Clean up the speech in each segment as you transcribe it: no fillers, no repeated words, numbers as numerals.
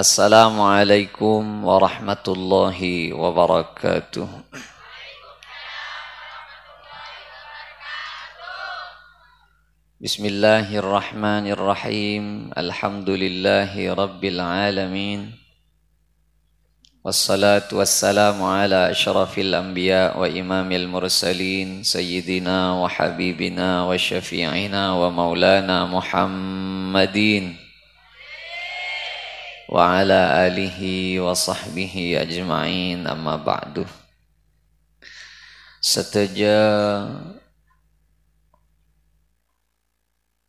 Assalamualaikum warahmatullahi wabarakatuh. Bismillahirrahmanirrahim. Alhamdulillahi rabbil alamin. Wassalatu wassalamu ala asyrafil anbiya wa imamil mursalin sayyidina wa habibina wa syafi'ina wa maulana Muhammadin wa ala alihi wa sahbihi ajma'in, amma ba'du. Seteja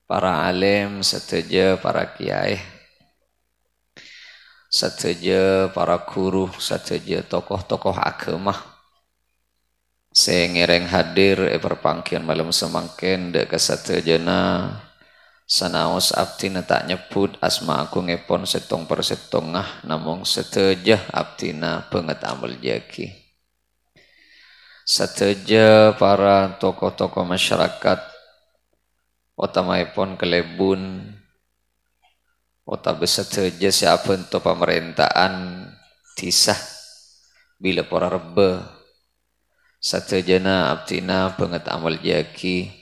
para alim, seteja para kiai, seteja para guru, seteja tokoh-tokoh agama sengereng hadir perpangkian malam semangkin dek kesetejana sanaos abdina tak nyebut asma aku ngepon setong per setongah namung setejah abdina banget amal jaki. Seteja para tokoh-tokoh masyarakat utamaipun kelebun utawi seteja siapa untuk pemerintahan disah bila para rebe setejana abdina banget amal jaki.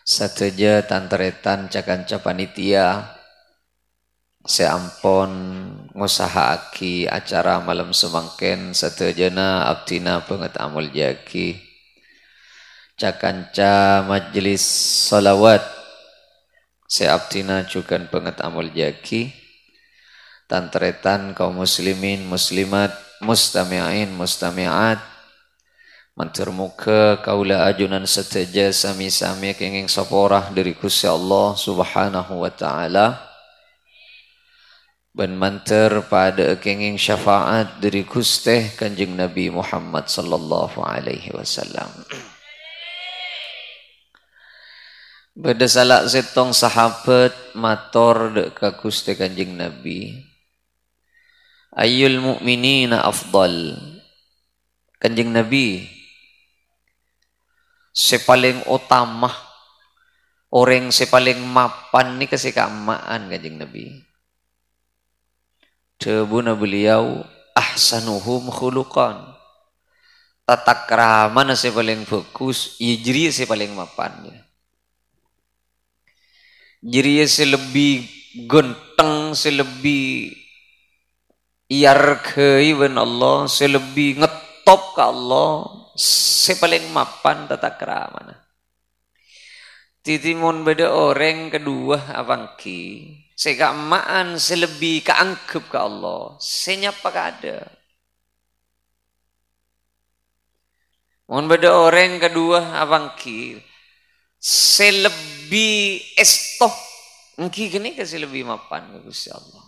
Sateja tanteretan cakanca panitia seampon ngusahaaki acara malam semangken satejana abdina banget amal jaki. Cakanca majelis salawat seabdina juga banget amal jaki. Tanteretan kaum muslimin muslimat mustami'in mustami'at mantur muka kaula ajunan seteja sami-sami kenging saporah dari Gusti Allah Subhanahu wa taala ben mantur pada kenging syafaat dari Gusti Kanjeng Nabi Muhammad sallallahu alaihi wasallam. Beda salak setong sahabat mator dek ka Gusti Kanjeng Nabi. Ayyul mu'minina afdal. Kanjeng Nabi sepaling utama orang sepaling mapan ni kasih keamaan Kanjeng Nabi. Debuna beliau ahsanuhum khuluqan. Tata krama na sepaling bagus, jiri sepaling mapan. Jiri selebih genteng, selebih iarkai ben Allah, selebih ngetop ke Allah. Sepaling mapan tata krama. Titimun beda orang kedua abangki. Sekamaan selebih keanggap ke Allah. Senyapa kada. Mun beda orang kedua abangki. Selebih estok. Engki gini ke selebih mapan ke Gusti Allah.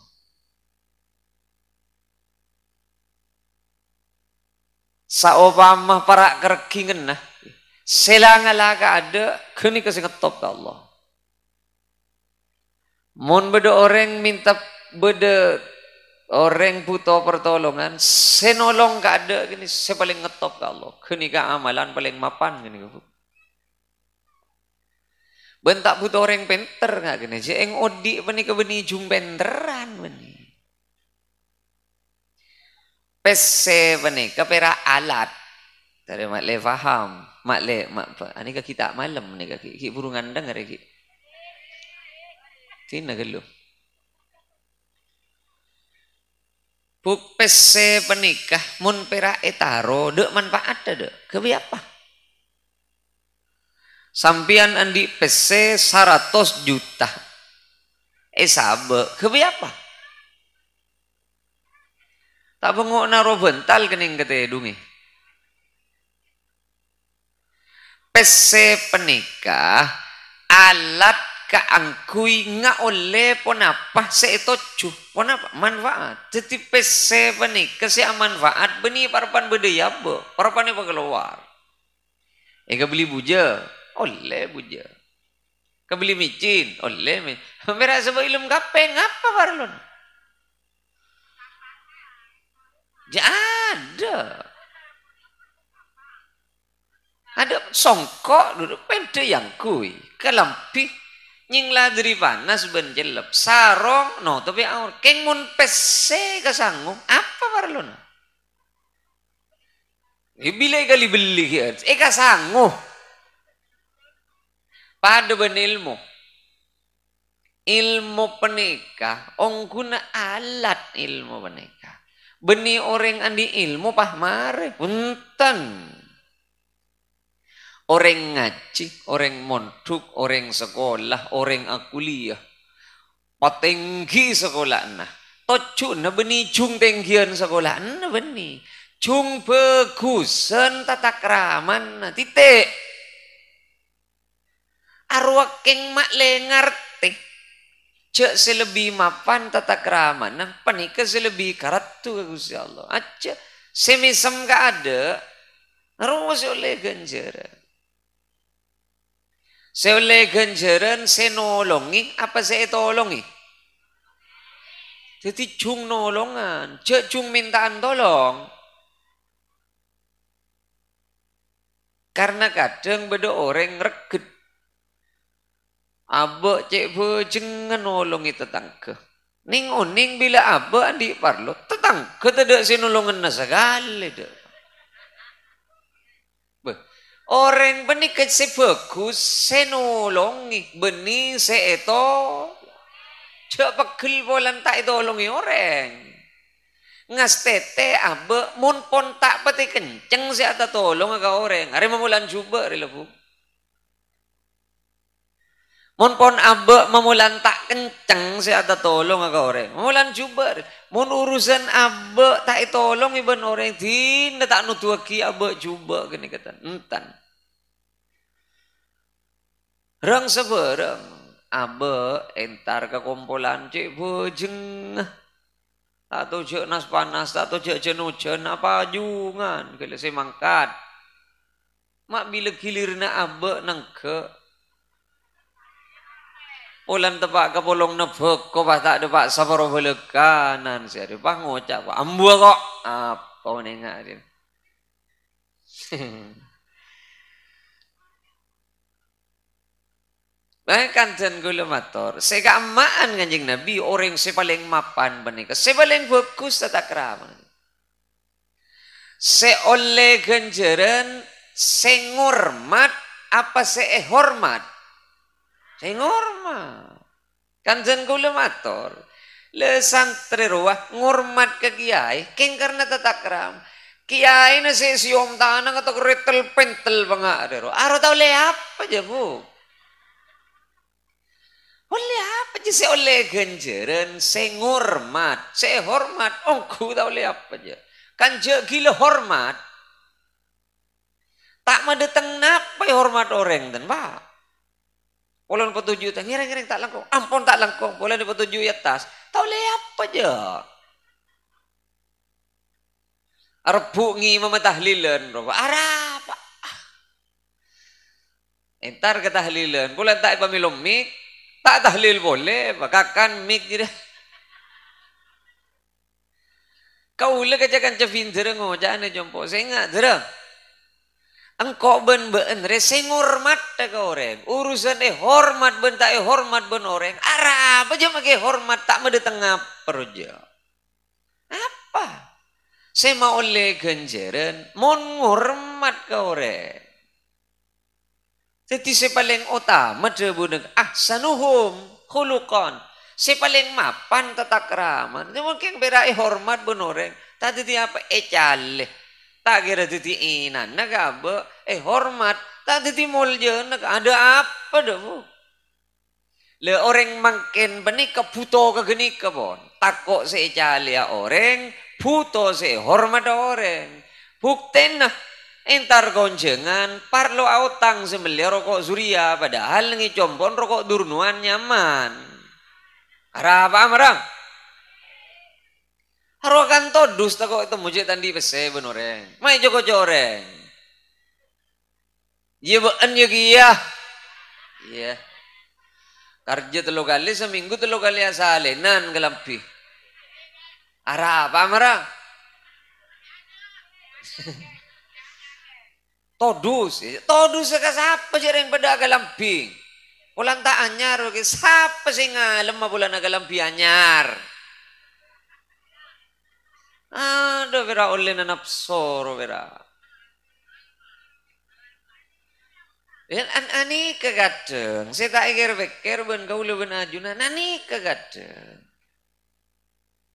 Saopamah para kerkingan nah selangalaga ada kini kasih ngetop ke Allah. Mun beda orang minta beda orang butuh pertolongan senolong ke ada kini sepaling ngetop ke Allah. Kini ke amalan paling mapan kini ke. Bentak butuh orang penter nggak kini. Jeng odi beni ke beni jumbenteran beni. PC bani kepera alat dari mak le faham mak le mak ani ka kita malam ni ka ki burungan dengar ki tina gelu buk PC penikah mun pera etaro dek manfaat ada kebi apa sampian andi PC 100 juta sabe kebi apa. Tak bengok naro bental kening kete dungi. PC penikah alat keangkui nga oleh pon apa seetoju pon apa manfaat. Jadi PC penikah si manfaat beni parapan bedaya bo parapan apa keluar. Kebeli buja oleh buja. Kebeli micin oleh micin. Mereka sebab ilmu kapeng apa parlon. Ya ada songkok duduk pente yang kui kelampi nying ladri panas ben jelep sarong no tapi aur keng mun pese kasanggung apa parlona bilai kali beli kiat kasangguh pada ben ilmu penikah ongkuna alat ilmu penikah beni orang andi ilmu pah mare punten orang ngaji orang mondok orang sekolah orang akuliah patenggi sekolah nah tocu na beni jung tenggian sekolah na beni jung bagusan tata kraman na titik arwah keng mak lengarti cek selebih mapan tata krama nah panika selebih karatu Gusti Allah aja semisem gak ada harus oleh ganjaran oleh ganjaran senolongi apa saya tolongi jadi jung nolongan cek jung mintaan tolong karena kadang beda orang reget abek cek jengan nolongi tetangga ning oning bila abek andi parlo tetangga tidak sinolongan na segala deh orang benih kece bagus senolongi benih seeto cek pegel bolan tak tolongi orang ngas tete abek mun pon tak peti kenceng si ata tolong aga orang hari memulan juba rilabu mun pon abe memulan tak kenceng si ada tolong aga orang memulan juba mun urusan abe tak tolong iban orang tidak tak nutu aki abe juba gini kata entan rang seberang abe entar ke kumpulan cik bojeng atau cek nas panas atau cek jenujan apa jungan kalau saya mangkat mak bila gilirna abe nangke ulan tepak ke polong nebek kok pas tak ada pak saparo belekanan sih ada pak ngocak pak ambu kok apa nengak dia bahkan dan gula mator saya keamaan kanjeng Nabi orang saya paling mapan benika saya paling bagus tata krama saya oleh ganjaran saya ngormat apa saya hormat saya ngormat kanjeng kula matur le santri ruah ngormat ke kiai keng karena tata kram kiai na si siom tanang atau retel pentel bangga adero aro tau le apa aja bu oleh apa aja saya oleh ganjaran saya ngormat saya hormat ku tau le apa aja kan gila hormat tak madeteng napa hormat orang dan pak Polan petujuh tak ngiring-ngiring tak langkong. Ampun tak langkong. Polan petujuh atas. Tahu le apa je? Arbu ngi memetahlilan. Arapa. Entar ke tahlilan. Polan tak pamilom mik. Tak tahlil boleh. Bakakan mik je dah. Kau ule kacakan cefin dereng. Jangan jompo. Saya ingat dereng. Engkau ben rese ngormat ke orang urusan hormat ben tak hormat ben orang arah aja make hormat tak mede tengah perja apa saya mau oleh ganjaran mon ngormat ke orang jadi saya paling utama de buneng ahsanuhum khuluqan saya paling mapan tata kraman mungkin berai hormat ben orang tadi apa ecale tak kira titi inan nak apa hormat tak titi mulja nak ada apa dah bu le orang makin benih kebuto ke geni ke bon takok sejalia orang buto se hormat orang bukten nah entar gonjengan parlo autang sembelih rokok surya padahal ngi compon rokok durnuan nyaman apa marang Haruakan todus tak kok itu mujik tandi pese benoreng. Mai joko joreng. Iya baan ya kia. Iya. Kerja telu kali seminggu telu kali asalenan kelampi. Arah apa marang? Todus. Todus ke siapa jarang pada kelampi. Pulang tak anyar, siapa sih ngalem bulan nagalampi anyar? Aduh, vera oleh nanapsoro vera. Ani kegadeng, saya tak ikir pikir ben kau lebih najuna, ani kegadeng.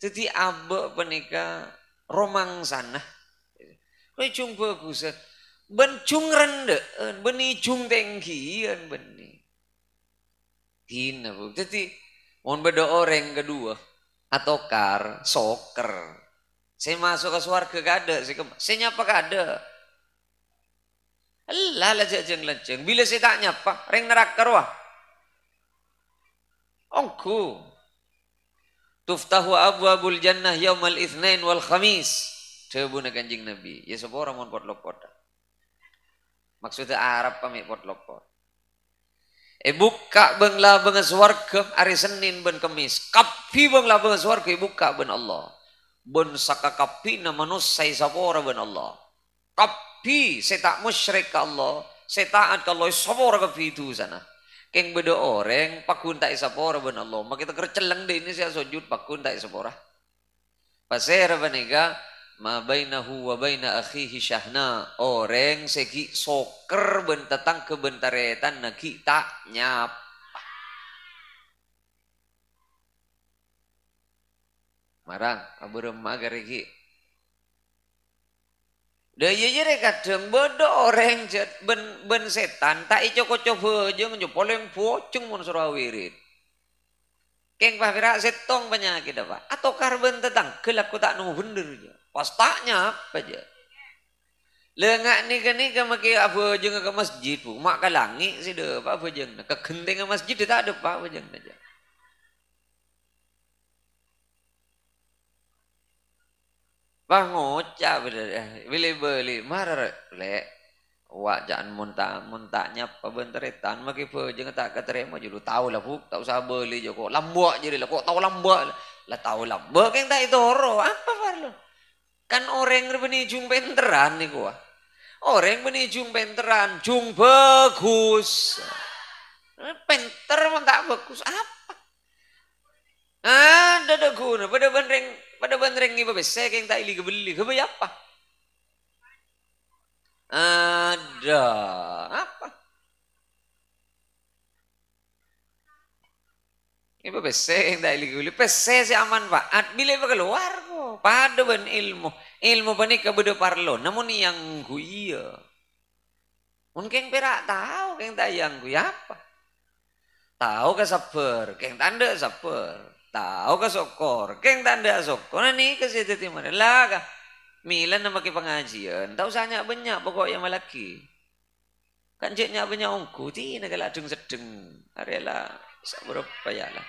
Jadi abe penika romang sana. Kau cung bagus, ben cung rendean, beni cung tengkian beni. Hina bu, jadi mohon beda orang kedua atau kar, soker. Saya masuk ke suarga kada, saya nyapa kada. Allah lajeng. Bila saya tak nyapa, ring neraka wah. Ongku. Tuftahu abwabul jannah yaumal itsnain wal khamis. Coba kanjeng Nabi. Ya sepora mon potlopot. Maksudnya Arab pamit potlopot. Buka bengla benga swarga hari Senin ben Kamis. Kapi bengla benga swarga buka ben Allah. Ben saka kapi na manusai sapora ben Allah. Kapi saya tak musyrik ke Allah. Saya taat ke Allah sapora kapi itu sana. Keng beda orang pakun tak sapora ben Allah. Mak kita kerceleng deh ini saya sujud pakun tak sapora. Pasera baniga ma bainahu wa baina akhihi syahna. Orang segi soker ben tetang kebentaretan nagi tak nyap. Marang aburem magar iki. Daya jere kadang bodo orang jet ben setan tak icok-cok jeung jo poleng pocung mun surah wirid. Keng pahira setong penyakit apa? Atau karben tetang gelak ku tak nemu bener je. Pas taknya apa je. Lengak nika maki apa jeung ke masjid bu. Mak kalangi si de apa jeung ke genteng ke masjid tak ada apa jeung aja. Bah ngocak bener beli marah lek wak jangan muntahnya pabenteretan maki jeung tak keterima julu tahu lah bu tak usah beli jo kok lambak jadi lah kok tahu lambak lah tahu lambak yang tak itu horo apa parlo kan orang beni jung penteran nih gua orang beni jung penteran jung bagus penter mah tak bagus apa ada guna pada bandreng iba besek yang tak ili kebeli kebeli apa ada apa iba besek yang tak ili kebeli besek si aman faat bila iba keluar kok pada ban ilmu panik kebedo parlo namun yang guya mungkin perak tahu yang tak yang guya apa tahu ke sabar keng tanda sabar tahu ke sokor keng tanda sokor nih ke situ timur lah kah milan nama ke pengajian tahu sanya banyak pokok yang malaki kan jeknya banyak ongku ti negala dung sedeng arela berapa ya lah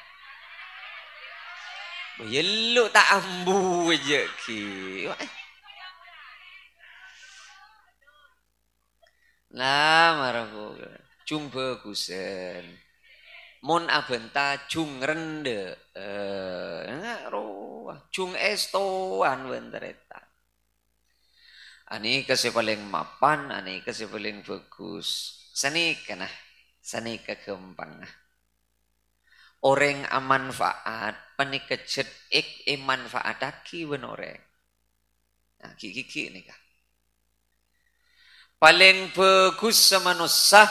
yellow tak ambu aja ki lah maraku jumpa kusen mon abenta cung rende cung estoan benteretan ani kasi paling mapan ani kasi paling bagus sani kana sani kegempang orang amanfaat panikejet manfaataki ben orang nah kiki nih kah paling bagus semanusia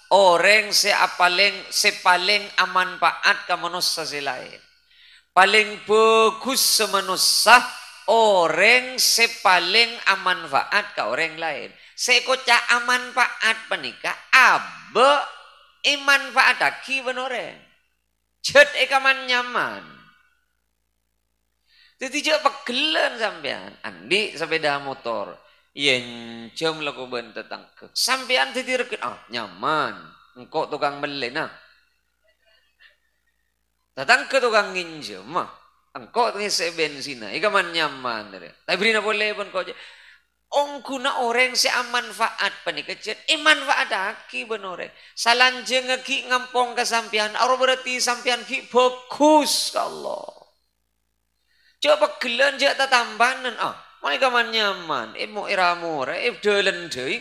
orang paling amanfaat ke manusia lain. Paling bagus semanusia orang paling amanfaat ke orang lain. Sekoca amanfaat penikah abe imanfaat aki benoreng. Cet ekaman nyaman. Jadi jauh pegelan sampean. Andi sepeda motor. Yen jam laku ben tetang ke sampean didireket nyaman engkau tukang beli nah datang ke tukang nginjem mah engkau ngisi bensin ikaman nyaman tapi beri boleh pun kau ongkuna orang si manfaat panikejet manfaat aki benoreng salanjeng ki ngampong ke sampean aro berarti sampean ki bagus ke Allah coba gelan jak tatambanan mereka man nyaman, mau iramu, dolen deh.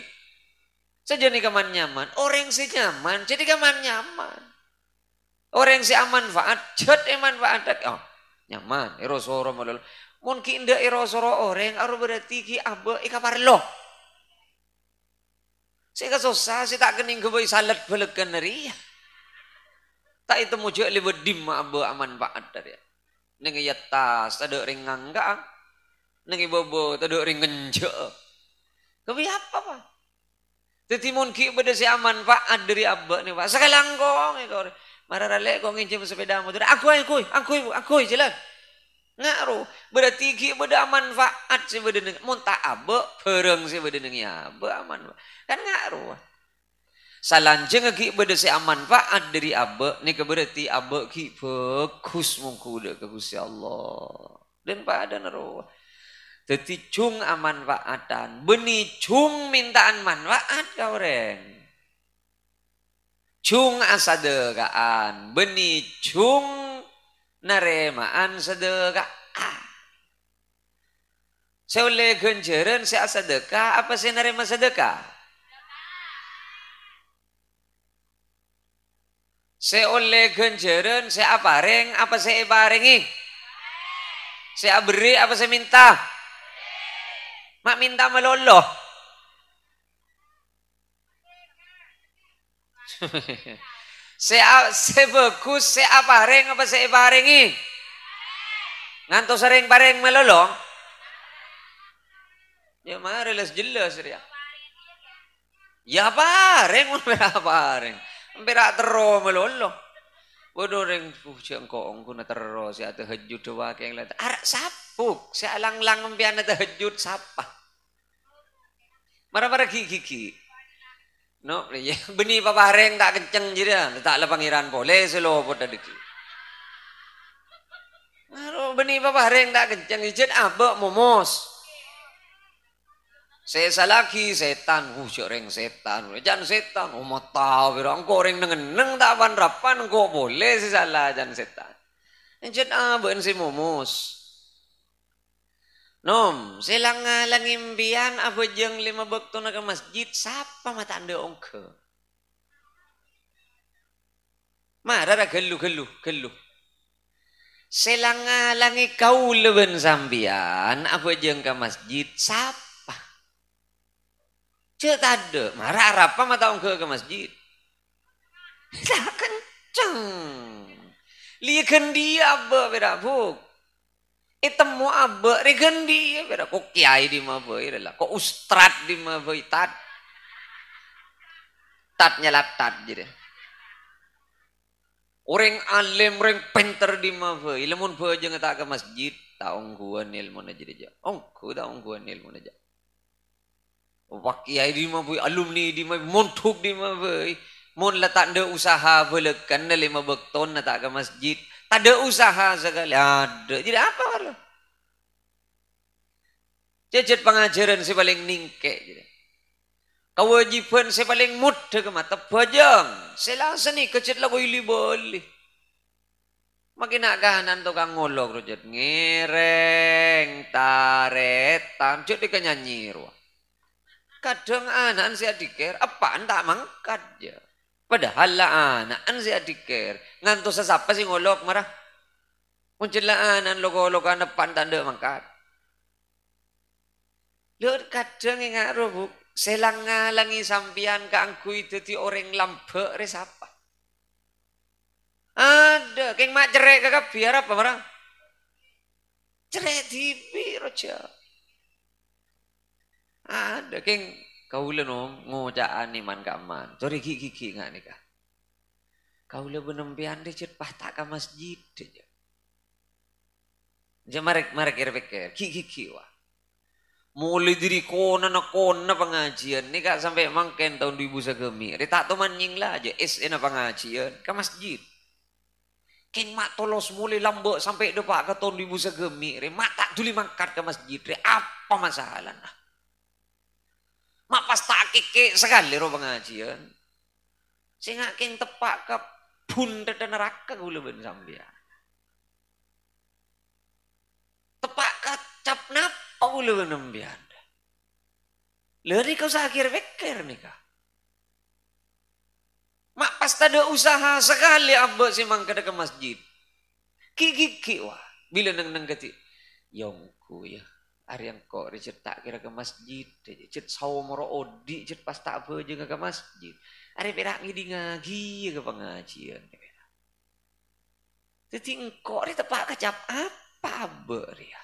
Saja nih kaman nyaman, orang sih nyaman, jadi kaman nyaman. Orang si manfaat, cet manfaat oh nyaman erosoro malolo. Mun ki inda erosoro orang aru berarti ki abe ikaparlo. Saya susah, saya tak kening kebay salat belekan dari. Tak itu mujur lebih dim abe manfaat dari. Nengi yatas, ada ringang enggak? Nengi bobo, ada ring genje. Kebi apa pak? Jadi mungkin beda si manfaat dari abe nih pak. Sekali langkong, marah rale kau nginjem sepeda motor. Aku jelas. Ngaruh. Berarti ki beda manfaat si beda nengi. Muntah abe, pereng si beda nengi abe aman. Kan ngaruh. Salanjeng ki beda si manfaat dari abe. Nih berarti abe ki bagus mungku udah ke Gusti Allah. Dan pada naruh. Jadi cung manfaatan, benih cung mintaan manfaat kau reng. Cung asadegaan, benih cung naremaan sedekah. Saya oleh genjeren saya sedekah, apa saya narema sedekah? Saya oleh genjeren saya apareng, apa saya barengi? Saya beri, apa saya minta? Mak minta meloloh. Saya bagus, saya apareng apa saya barengi? Ngantos sering pareng melolong? Ya mah jelas ya. Ya pareng pareng. Berak tero meloloh. Waduh reng pucang kong kuna tero si ate hejud doa keng lata. Arak sapuk, si alang-lang mbian ate hejud sapa. Marah-marah gigi. No, benih papareng tak kenceng jadi, tak le pangeran boleh selo pot tadi. Benih papareng tak kenceng ijit abek momos. Saya lagi setan, reng setan, jangan setan, mau tahu biro, engkau reng neng tak rapan, engkau boleh si salah jangan setan. Ijit abek si momos. Nom, silang langimbian apa jeng 5 waktu nak ke masjid, siapa mata anda ongke? Marah gelu. Silang langi kau leben sambian apa jeng ke masjid, siapa? Cek tade, marah apa mata ongke ke masjid? Tak kenceng. Lihat dia berabuk. Temu abe regendi beda kok kiai di mabei lah kok ustad di mabei tat nyalatat jadi orang alim orang pinter di mabei lemun beje tak ke masjid taung gua ilmu aja aja ku taung gua ilmu aja wak kiai di mabei alumni di mabei montuk di mabei mon letak de usaha belekan 5 bekton tak ke masjid tak ada usaha sekali ada jadi apa kalau jajet pengajaran saya paling ningke gitu. Kewajiban saya paling mudah ke mata bajang saya langsung nih kecet lagu ili boleh makin nak kahanan tukang ngolok rojat ngereng taretan jadi kenyanyi kadang anak saya dikir apaan tak mangkat ya padahal lah anak saya dikir ngantos sesapa sih ngolok marah muncul lah anak logo-logo depan tanda mangkat lihat kadang yang ngaruh bu selang ngalangi sampian ke angku itu ti orang lambe res apa ada keng mak cerai kakak biar apa marah cerai TV roja ada keng kau lenom ngojaan iman kaman sorry gigi nggak nikah kau le benempian deh cet patah ke masjid aja jadi marek kira-kira gigi wah mulai diri kona pengajian ni kak sampai mangken tahun 2000 segemi tak tu manjing lah aja na pengajian ke masjid ken mak tolos mulai lambok sampai depak ke tahun 2000 segemi mak tak tuli mangkat ke masjid apa masalah nah mak pas tak keke sekali ro pengajian sehingga ken tepak ke bunda dan neraka gula ben sambian tepak ke cap napa gula ben sambian lari kau sakir beker nih kak mak Pas ada usaha sekali abah si mangkada ke masjid. Ki wah. Bila neng kati. Yongku ya. Hari yang kok Richard tak kira ke masjid. Richard sawo moro odi. Richard pas tak apa juga ke masjid. Hari perak ngidi ngagi ke pengajian. Jadi engkau ini tepak kecap apa abah ya.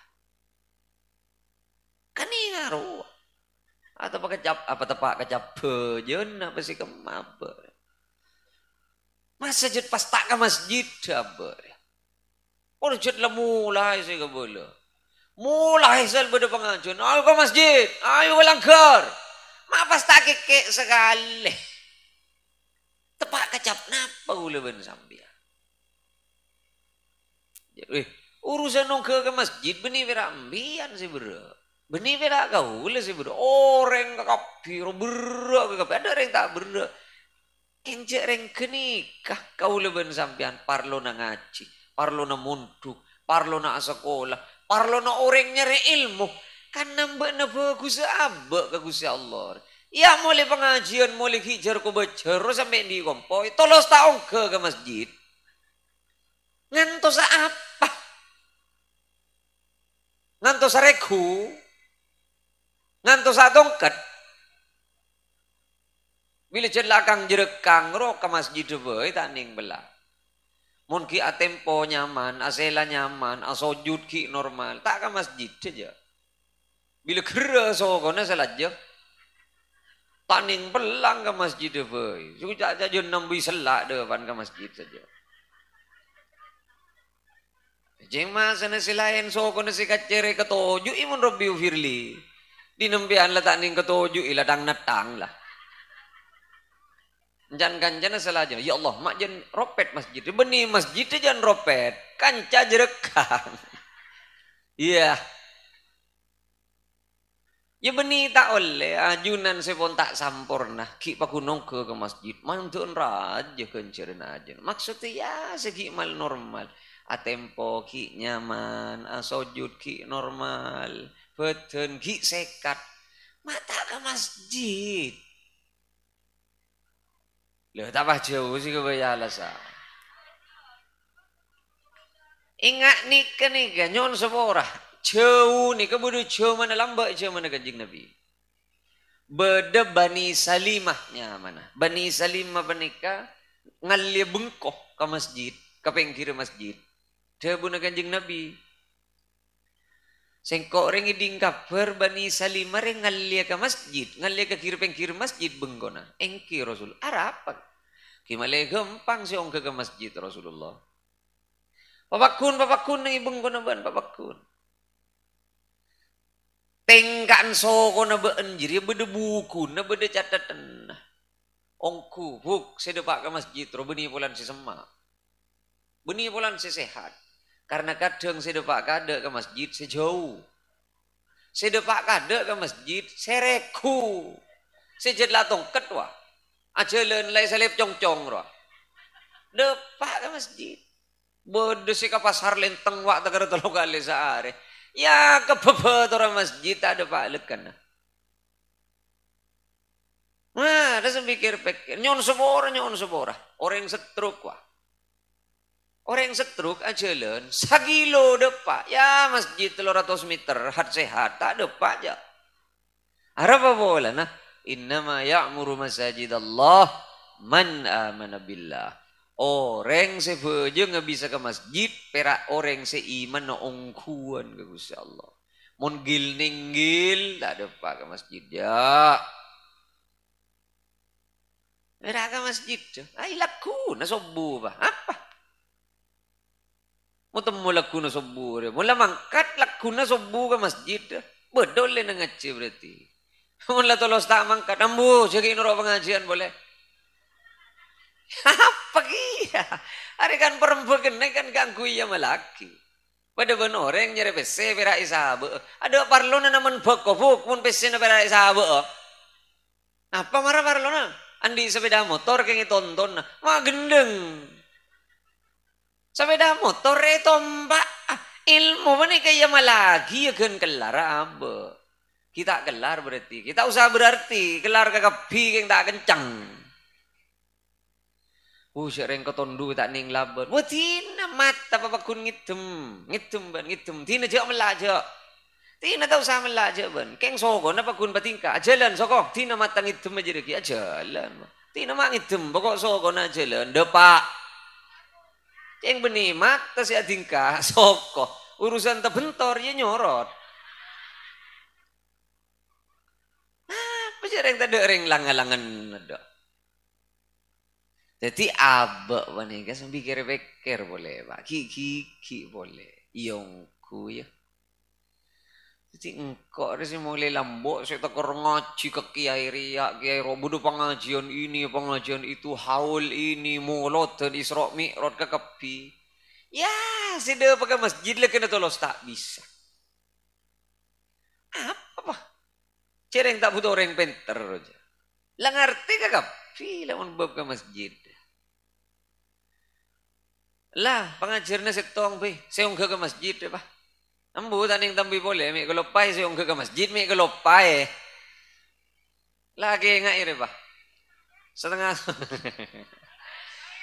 Kan ini ngaruh. Atau kecap apa tepak kecap bejen apa sih kemaba. Masa jet pas tak ke masjid abah ya. Oh jet lah mulai sih ke bola. Mulai sel pada pengajian. Ayo ke masjid. Ayo ke langgar. Ma pas tak kekek sekali. Tepak kecap napa ula ben sambil. Urusan nong ke masjid benih berambian sih bro. Benih berak kau sih bro. Orang kakapir berak kakapir. Ada orang tak berak. Kenjek orang kenikah kau leben sampian parlo na ngaji, parlo na munduk, parlo na sekolah, parlo na orang nyari ilmu. Kan nambah na bagus abak kagus Allah. Ya mulai pengajian, mulai hijar ko bajar sampai di kompoi. Tolos taong ke masjid. Ngantos apa? Ngantos reku? Ngantos dongket? Bila jelakang jerekang ro ke masjid dewe taning belah. Mun ki atempo nyaman, asela nyaman, asojud ki normal, tak ke masjid saja. Bila kera sokona selajah. Taning belang ke masjid dewe. Sudah saja nambi selak depan ke masjid saja. Jeng masa nasi lain sokona si kacere ketoju imun Robbi Firli. Di nembian lah taning ketoju iladang natang lah. Jangan ganjana selaja. Ya Allah, mak jan ropet masjid. Benih masjid jangan ropet. Kanca jerekang. Iya. Ya benih tak oleh. Ajunan sepon tak sampurna. Ki pakunong ke masjid. Mantun raja kencerin aja. Maksudnya ya segi mal normal. Atempo ki nyaman. Asojud ki normal. Beten ki sekat. Mata ke masjid. Loh, tambah jauh sih kebayala sa. Ingat nih kan nyon seborah. Jauh nih kebudu jauh mana lambak jauh mana kanjeng Nabi. Beda Bani Salimahnya mana. Bani Salimah benika ngalia bengkoh ke masjid. Ke pengkir masjid. Dia buna kanjeng Nabi. Sengkok orang iding kabar Bani Salimah yang ngalia ke masjid. Ngalia ke kiri masjid benggona. Engki Rasul. Apa? Kimale gampang si ongke ke masjid Rasulullah. Papakun nang ibeng kono ban papakun. Tengkan soko na been jiri bede buku na bede catatan. Ongku huk sedepak ke masjid ro beni pulan si semak. Beni pulan si sehat. Karena kadang sedepak kada ke masjid sejauh. Sedepak kada ke masjid sereku. Sejad latong ketwa. Ajalan lai salib cong-cong roh. Depak ke masjid. Bodoh si ke pasar lenteng wak tegara tolong kali sehari. Ya kebebet orang masjid ada pak lekan. Nah, ada sepikir-pikir. Nyon sebora. Orang yang setruk wah. Orang yang setruk ajalan sagilo depak. Ya masjid 300 meter hat sehat tak depak aja. Apa boleh nah? Innama ya'muru masajid Allah man amana billah. Orang sebeje nggak bisa ke masjid, perak orang seiman na ongkuan ke Gusti Allah. Mon gil ninggil tak depak ke masjid ya. Perak ke masjid. Ay laku na sobu bah. Apa? Mo temu laku na sobu. Mula mangkat laku na sobu ke masjid. Bedol na ngaji berarti. Mula tolos tak mangkat. Ambu, jadi nurut pengajian boleh. Apa kia? Hari kan perempuan kena kan ganggu ya malaki. Pada ben orang nyari pese pera isabe. Ada parlona naman bokobuk pun pese na pera isabe. Apa marah parlona? Andi sepeda motor keng tonton na. Wah gendeng. Sepeda motor tombak. Ilmu mana kaya malagi ya kan kelar abe. Kita kelar berarti. Kita usah berarti kelar kakapi keng tak kencang. Sering ketondu tak ning laban. Tina mata papakun ngidem ban ngidem. Tina jak melajak. Tina tahu sama melajak ban. Keng soko napa kun patingka. Jalan soko. Tina mata ngidem aja deki. Jalan. Tina mak ngidem pokok soko na jalan. Depak. Yang benih mata si adingka soko. Urusan tebentor ya nyorot. Apa jarang tak ada orang langan-langan ada. Jadi abak panika sambil pikir-pikir boleh, Pak. Ki boleh. Iongku ya. Jadi engkau resi mulai lambok saya tak ngaji ke kiai riak, kiai robodo pengajian ini, pengajian itu, haul ini, mulot dan Isra Mi'raj ke kepi. Ya, sudah pakai masjid lah kena tolos tak bisa. Apa? Cereng tak butuh orang pinter aja. Lah ngerti ke kepi lamun bab ke masjid. Lah pengajarnya setong be, seong ke masjid ya, Pak. Ambu taning tambi boleh, mi kalau pai seong ke masjid, mi kalau pai. Lagi ngai Pak. Setengah.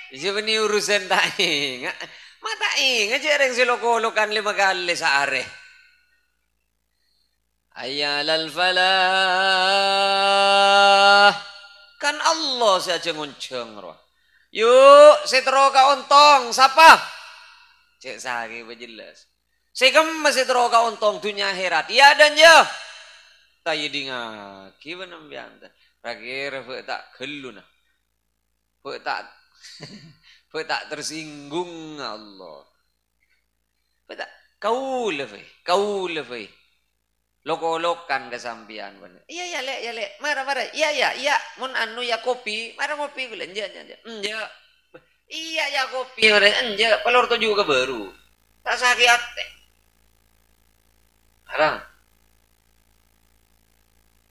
Jadi urusan tak ingat. Mata ingat jarang silokolokan 5 kali sehari. Ayalal falah. Kan Allah saja ngunceng roh. Yuk, setro ka ontong, siapa? Cek sagi jelas. Sekem masih tero ka ontong dunia akhirat. Iya dan ya. Tayi dinga, kiba nambianta. Rakir tak geluna. Tak tak tersinggung Allah. Tak kau lebih. Loko-lokan kesampian bener. Iya lek. Marah. Iya. Mun anu ya kopi, marah kopi gula. Enja. Iya ya kopi. Enja. Pelor tuh juga baru. Tak sakit. Arang.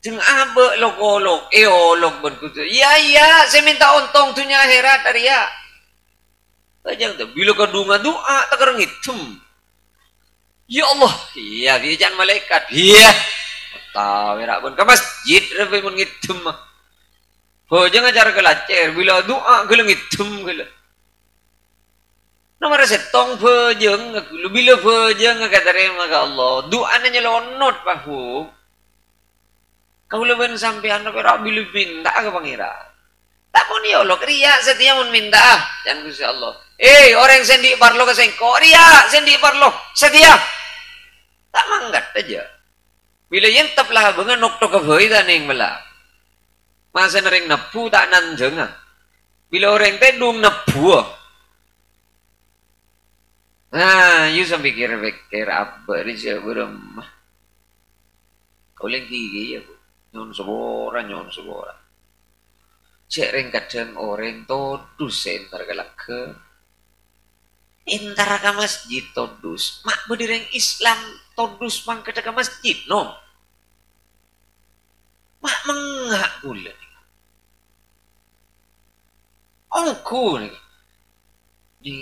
Jeng abe lok-lok. Olok berkutu. Iya. Saya minta untung dunia akhirat dari ya. Tajang tuh. Bila kadungan doa tak kerengit. Ya Allah, iya jangan malaikat. Iya. Tahu ya pun ke masjid tapi mun ngidem. Ho jangan cara kelacer bila doa geuleuh ngidem geuleuh. Nomor setong beujeng bila beujeng katerima ka Allah. Doana nyelonot pahu. Kau leuweun sampean tapi ra bila minta ke pangeran. Tak mun ya Allah kriya setia mun minta jangan Gusti Allah. Orang sendi parlo ke sengko riya sendi parlo setia. Tak manggat aja. Bila yentap lah bengan nokto ke boi taning mela. Masa nering nepu tak nanjeng. Bila orang tedung nepu. Nah, you sampai pikir apa di sebelum. Kau lagi gigi ya bu. Nyon sebora. Cereng kadang orang todus entar galak ke. Entar ke masjid todus. Mak berdireng Islam todus mangke ke masjid no. Mak mengak pula nih. Ongku nih. Di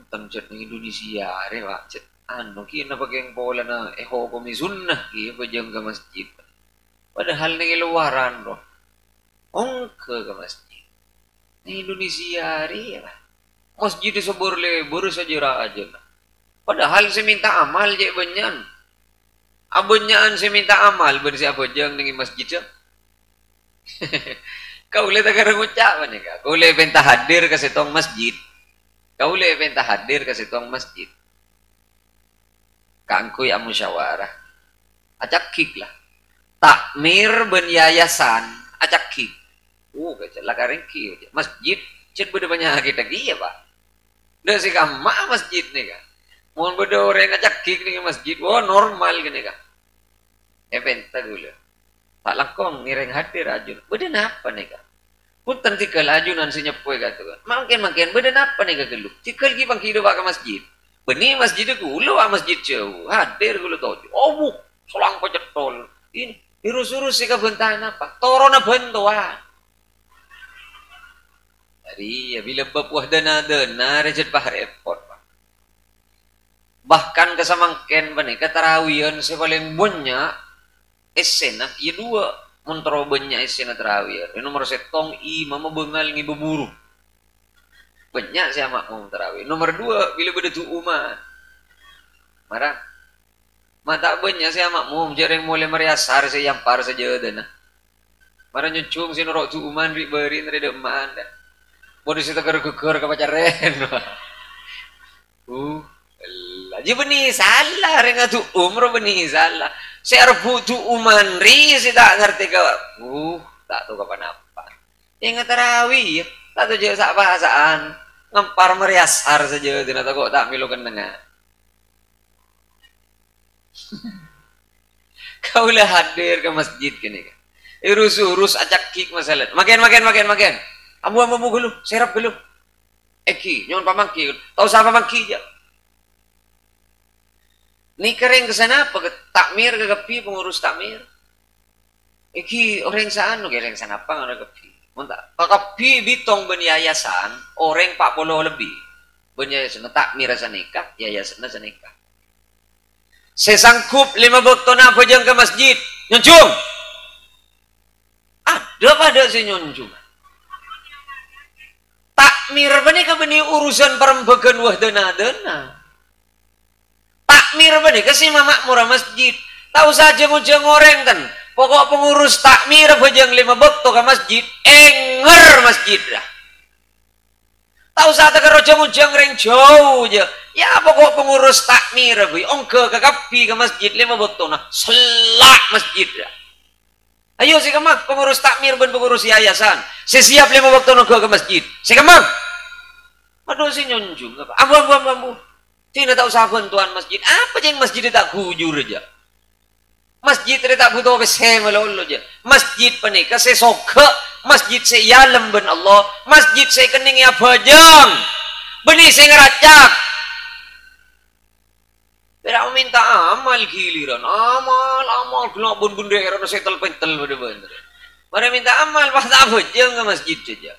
tempat Indonesia re Pak cet anu ki na pageng pola na eho ko mi sunnah ki pajang ke masjid. Padahal ning luaran ro. Ongke ke masjid. Di Indonesia re Pak. Masjid sebor lebur saja aja. Padahal saya minta amal je benyan. Abonyaan saya minta amal bersih apa jang dengan masjid. Kau boleh tak kira ngucap nih kak. Kau boleh pentah hadir ke setong masjid. Kau boleh pentah hadir ke setong masjid. Kangku ya musyawarah. Acak kik lah. Takmir ben yayasan. Acak kik. Kecil lah karing kik. Masjid. Cik beda banyak kita ya pak. Dah si kama masjid nih kak. Mohon beda orang ngajak kik nih masjid. Wah normal gini kak. Penta dulu. Tak langkong ngireng hadir ajun. Beda apa nih kak? Punten tikal ajunan si nyepoy kata kan. Makin beda apa nih kak geluk. Tikal gibang hidup ke masjid. Benih masjid itu ulu masjid jauh. Hadir gulu tau. Oh bu. Solang pecetol. Ini. Irus-urus si kabentahan apa. Torona bentuan. Hari ya bila bapuah dana rejat bah repot pak. Bahkan kesamangken panika tarawihan saya paling banyak esena ya dua montro banyak esena tarawihan. Ini nomor setong mama bengal ngi beburu. banyak saya makmum tarawih. Nomor dua, bila beda tu umat. Marah. Mata banyak saya makmum, jarang mulai meriasar saya yang par saja dah. Marah nyucung si norok tu uman beri nrede eman dah. Bodoh si tegar geger ke pacaren. Aja benih salah renga tu umroh benih salah. Saya rebu tu uman ri si tak ngerti ke. Tak tahu kapan apa. Ingat tarawih, tak tahu je sak bahasaan. Ngempar meriasar saja tidak tahu kok tak milukan dengar. Kaulah hadir ke masjid kini kan. Urus acak kik masalah. Makin. Ambu gulu, serap gulu. Eki, nyon pamangki. Tahu siapa pamangki je. Ni kering ke sana apa? Takmir ke kepi pengurus takmir. Eki orang saan, orang sana apa orang kepi. Montak. Kepi bitong ben yayasan, orang 40 lebih. Ben yayasan takmir sanikah, yayasan sanikah. Sesangkup 5 waktu nak pejang ke masjid. Nyoncung. Ada pada si nyoncung. Takmir bani ka bani urusan perembagan wah dana. Takmir bani ka si mamak murah masjid. Tahu saja mujang orang kan. Pokok pengurus takmir pejang 5 waktu ke masjid. Enger masjid dah. Tahu saat ke rojang-ujang reng jauh je. Ya pokok pengurus takmir bi ongke ke kapi ke masjid 5 waktu nah selak masjid dah. Ayo si kemak pengurus takmir ben pengurus yayasan. Si siap 5 waktu nak ke masjid. Si kemak. Aduh si nyonjung apa? Ambu. Tidak tahu sahabat tuan masjid. Apa yang masjid tak kujur aja. Masjid tak butuh apa melolo aja. Masjid penikah sesoka. Masjid saya yalem ben Allah. Masjid saya kening ya bajang. Benih saya ngeracak. Tidak minta amal giliran. Amal. Gelap bun daerah saya pentel bener-bener. Mereka minta amal pas tak bajang ke masjid saja.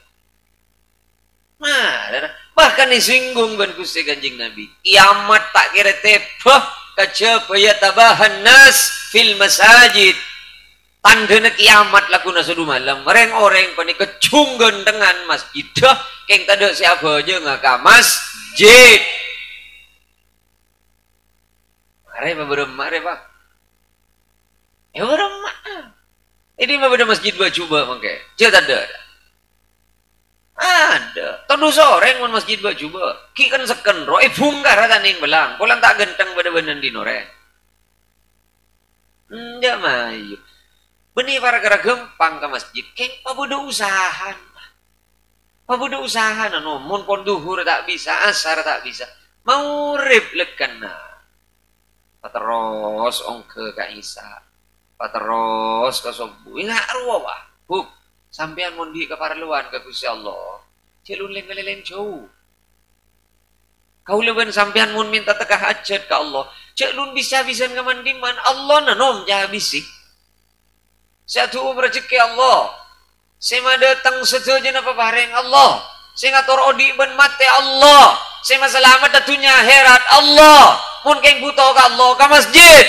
Bahkan disinggung ben Gusti Kanjeng Nabi. Kiamat tak kira tepah kajabaya tabahan nas fil masajid. Tanda kiamat laku nasudu malam. Orang-orang pani kecung dengan masjid. Keng tada siapa aja ngaka masjid. Mare mare pak. Beremah. Ini mah beda masjid bajuba mangke. Jangan ada. Ada. Tondo sore ngon masjid bajuba. Ki kan seken roe bungkar taning belang. Pulang tak genteng beda-beda di nore. Mayu. Benih para kera gempang ke masjid. Keng pabudo usahan. Pabudo usahan. Mun pon duhur tak bisa. Asar tak bisa. Mau rip lekan na. Pateros ongke ka Isa. Pateros ke sobu. Ingat arwah wah. Sampean mondi ke parluan ke Gusti Allah. Celun leng jauh. Kau leban sampean mun minta teka hajat ke Allah. Celun bisa-bisa ke mandiman. Allah nanom habisi. Satu rezeki Allah. Sema datang setuju apa bareng Allah. Saya ngatur odi ben mate Allah. Sema selamat datunya herat Allah. Mun keng butuh ke Allah ke masjid.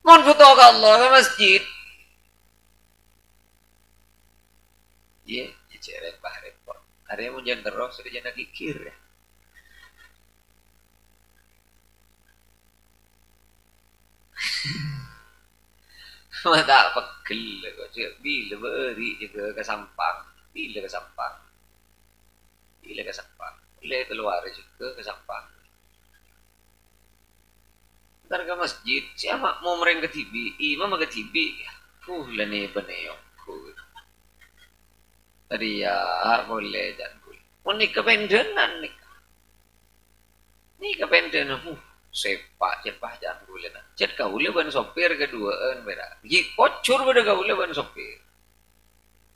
Mun butuh ke Allah ke masjid. Iya, cerek bahare kok. Hari mau jangan terus, sudah jangan kikir ya. Mata pegel kok cek bila beri juga ke sampang. Bila ke sampang. Bila keluar juga ke sampang. Ntar ke masjid, siapa mau mereng ke TV? Imam ke TV. Lani beneyong. Tadi ya boleh dan boleh. Mau nikah pendenan nikah. Nikah pendenan. Sepak jangan boleh nak. Cet kaule ban sopir keduaan berak. Ji kocur pada kaule ban sopir.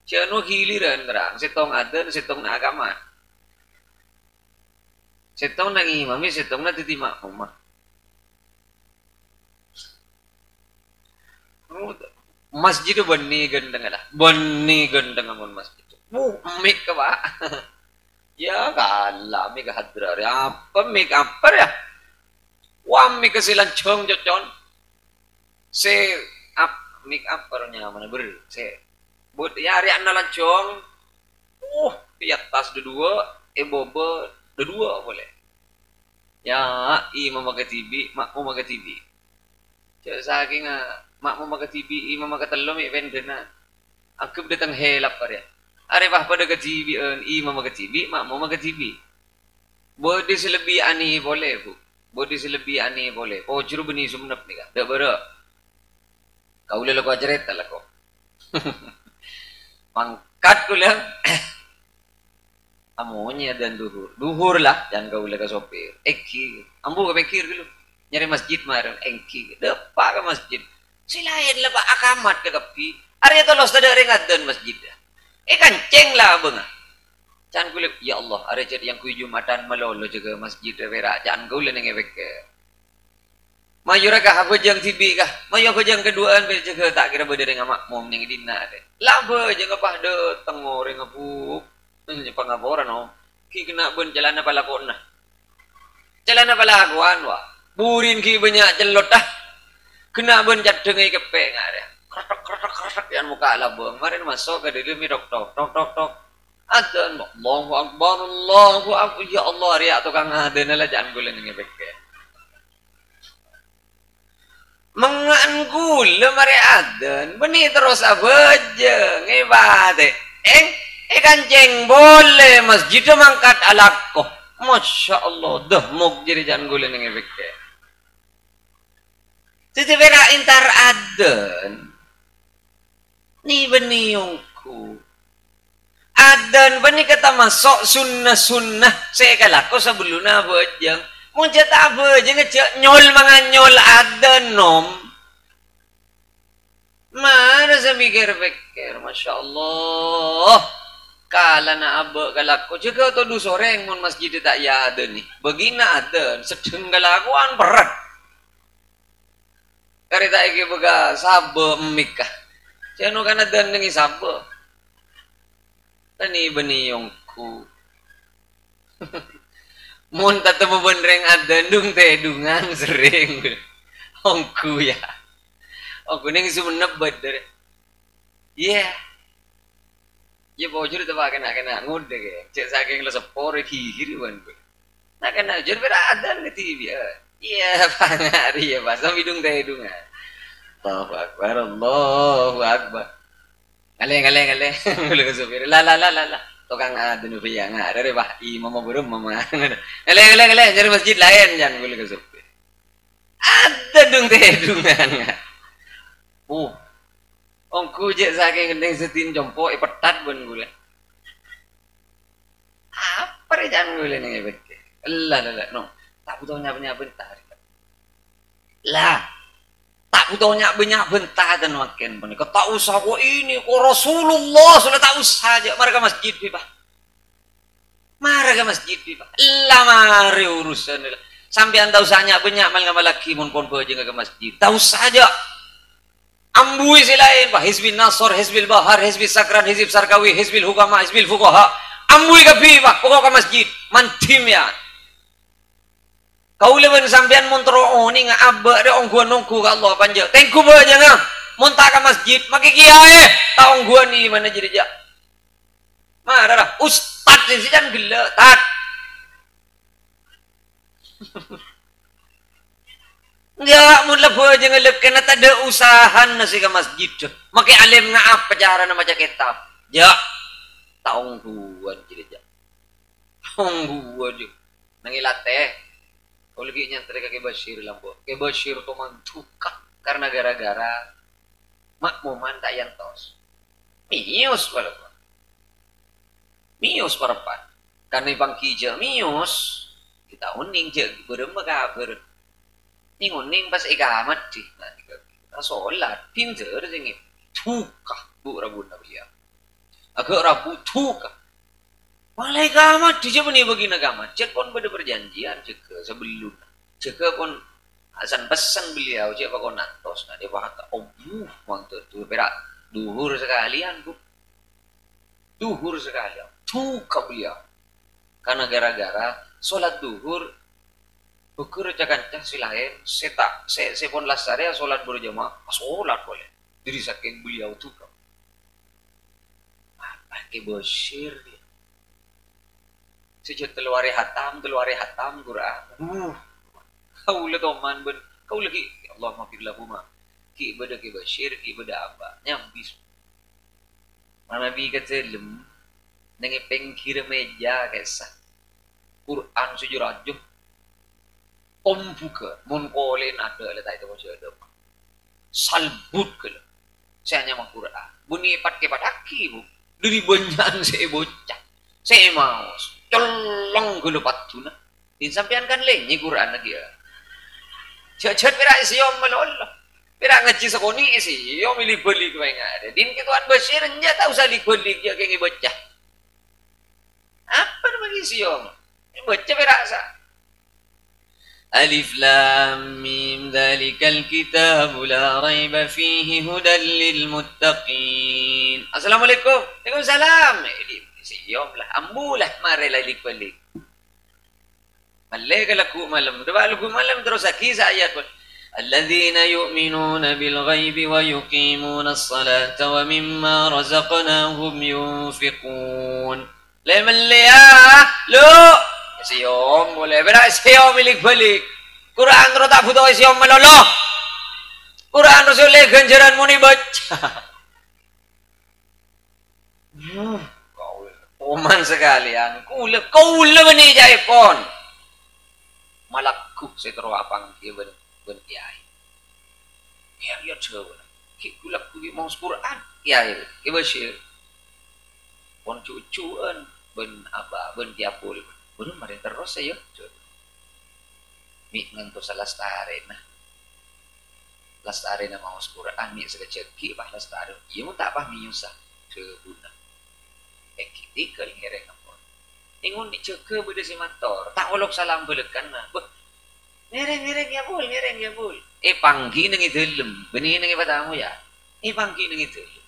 Ciano giliran terang. Setong adan, setong na agama. Setong na imami, setong na titi makmum. Masjid itu bani gendeng lah. Bani gendeng amun masjid. Mik ka ba? Ya kala mik hadrar. Apa mik apa ya? Wam mik kasilan chong jocon. Se up mik apa nya mana ber. Se buat ya ari anna lancong. Di atas dua, bobo dua boleh. Ya, imam maga TV, mak mau maga TV. Cak saking mak mau maga TV, imam maga telom vendena. Aku datang helap pada. Are bah pada ke TV, imam maga TV, mak mau maga TV. Bodi selebih ani boleh bu. Bodi selebih ani boleh. Oh juru beni sumnap nih kan. Dak bero. Kau lelo ko ajret lah ko. Mangkat ku lang. Amonya dan duhur. Duhur lah jangan kau lega sopir. Eki. Ambu ke pikir dulu. Nyari masjid marang engki. Depa ke masjid. Silain lah pak akamat ke kapi. Are to los tada ringadan masjid. Kanceng lah bang. Jangan kulit, ya Allah, ada jadi yang kuy Jumatan malolo juga masjid vera, jangan kulit yang efek. Mayura kah apa jang tibi kah? Mayu aku jang keduaan juga tak kira beda dengan makmum yang dina deh. Laba jangan apa de tengor yang abu, pengaporan om. Ki kena ben jalan apa lakon nah. Jalan apa lakuan wah. Burin ki banyak celot dah. Kena ben jadengai kepe ngare. Kretek yang muka laba. Kemarin masuk ke dalam tok. Adzan Allahu Akbar ya Allah riak tukang adzan lah jangan gula ning efek mangan gula mari adzan beni terus abejeng ibade kanceng boleh masjid mangkat alako Masya Allah dah muk jadi jangan gula ning efek jadi vera intar adzan ni beni yongku adan bani kata masuk sunnah saya kalako sebelum abejeng mau jatah abejeng ngecek nyol manganyol adan nom mana saya pikir Masya Allah kala na abe kalako juga atau du sore mon masjid tak ya adan nih begina adan sedeng kalakuan berat karena iki bega sabe emikah saya kan adan nengi sabe beni yongku mun tatemu benreng ada dung teh dungan sering ongku ya ongku ning sumenep badar iya ya bojur teh kena ngode ke cek saking le sepor hihir wan nak kena jur beradan ke TV iya pangari ya pas hidung teh dungan Allahu akbar ngale ngule ke supir la tukang adun ya nga dari bah imam burum mama ngale jadi masjid lain jangan ngule ke supir ada dung teh dungan ongku je saking gendeng setin jompo petat bun gula apa re jangan ngule ning ebet la no tak butuh nyapa tarik lah tak butuh banyak bentah dan makin pun kau tak usah kau ini kau Rasulullah sudah tak usah aja mereka masjid pipa mereka masjid pipa lah mari urusan sampai anda usahnya banyak malah laki mun pun aja ke masjid tak usah aja ambui silain pak hizbil nasor hizbil bahar hizbil sakran hizbil sarkawi hizbil hukama hizbil fuqaha ambui ke pipa kau ke masjid mantim ya kau lewen sampean montro ni nga abba de ongguan nongku ka Allah panja tengku ba jangan monta ka masjid maki kiai taong gua ni mana jadi ja marah ustad ni sijan gila tat enggak mun lebo jangan lep kena tak ada usahan nasi ka masjid maki alim nga apa cara na maca kitab ja taong gua jadi ja taong gua je nangilate kalau lagi nyantar ke Bashir lambo, ke Bashir tu mantuka karena gara-gara makmuman tak yantos. Mius walaupun, mius parapan. Karena ibang kijel mius, kita uning je beremba kabar. Ning uning pas ikamat sih, nanti kita sholat pinter sini, tuka bu rabu nabiya, agak rabu tuka. Malai gamat dia pun begini gamat. Cek pun pada perjanjian cek sebelum cek pun asan pesan beliau cek pakon nantos nah dia kata mantap tuh berak duhur sekalian bu duhur sekalian tuh beliau karena gara-gara sholat duhur ukur cakancah silain setak se pun lasare sholat berjamaah sholat boleh diri saking beliau tuh ke Bashir dia. Sejak teluari hatam Quran. Kau le toman ben, kau lagi ya Allah maafir lahuma. Ki ibadah ke Bashir, ki ibadah apa? Nyambis. Mana bi kata lem, nengi pengkir meja kisah. Quran sujurajuh. Buka, mun kolen ada letak itu macam ada. Salbut ke le. Saya hanya Quran. Bunyi pat ke pataki bu. Dari banyak saya bocah. Saya mau colong ke lepat tu na. Din sampean kan lenyi Quran lagi ya. Chat pira siom malol. Pira ngaji sakoni siom milih beli ke ada. Din kituan Bashir nya tak usah beli dia kayak bocah. Apa bagi siom? Baca pira sa. Alif Lam Mim Dzalikal Kitabu La Raiba Fihi Hudan Lil Muttaqin. Assalamualaikum. Waalaikumsalam. Siom lah ambulah mari lalik balik. Malay laku malam. Dua laku malam terus lagi ayat pun. Alladzina yu'minuna bil ghaibi wa yuqimuna as-salata wa mimma razaqnahum yunfiqun. Lemalliyah lu siom boleh berak siom milik balik. Quran ro tak butuh siom melolo. Quran ro oleh ganjaran muni baca. Oman sekalian, kula bani jaipon. Malakku setro apang kia ben kiai. Ya coba. Kula kuwi mau Quran. Kiai, ke Bashir. Pon cucuan ben apa ben kiapul. Belum mari terus ya. Mi ngantos lastare nah. Lastare na mau Quran mi sekeceki bah lastare. Ieu tak pah mi usah. Cebuna. Ketika ngereng apa ingun diceke beda si motor tak olok salam belekan nah ngereng ya bul panggi nang idelem benih nang patamu ya panggi nang idelem